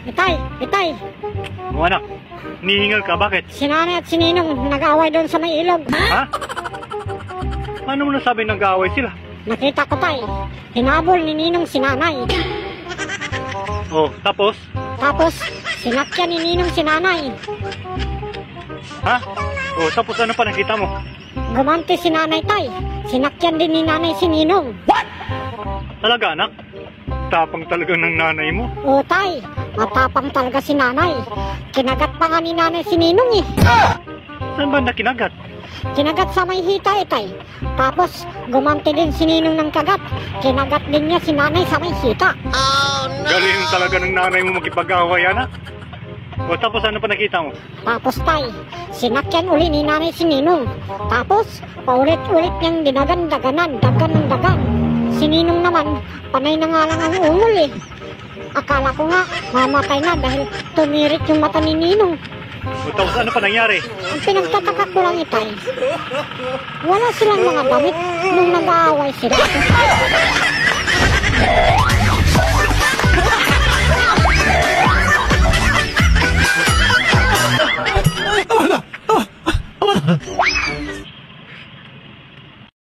Itay. O anak, nihingal ka, bakit? Si nanay at si Ninong nag-aaway doon sa may ilog. Ha? Ano mo nasabi nag-aaway sila? Nakita ko, tay. Hinabol ni Ninong si nanay. Oh, tapos? Tapos, sinakyan ni Ninong si nanay. Ha? Oh, tapos ano pa nakita mo? Gumanti si nanay, tay. Sinakyan din ni nanay si Ninong. Talaga, anak? Tapang talaga ng nanay mo. O, tay. Matapang talaga si nanay. Kinagat pa nga ni nanay si Ninong eh. Saan ba na kinagat? Kinagat sa may hita, tay. Tapos, gumanti din si Ninong ng kagat. Kinagat din niya si nanay sa may hita. Galing talaga ng nanay mo makipag-away, anak. O, tapos ano pa nakita mo? Tapos, tay, sinakyan uli ni nanay si Ninong. Tapos, paulit-ulit niyang dinagan-daganan, dagan. Si Ninong naman, panay na nga lang ang ungol eh. Akala ko nga, mamatay na dahil tumirik yung mata ni Ninong. O, tapos ano pa nangyari? Ang pinagtataka ko lang, itay, wala silang mga damit nung nag-aaway sila.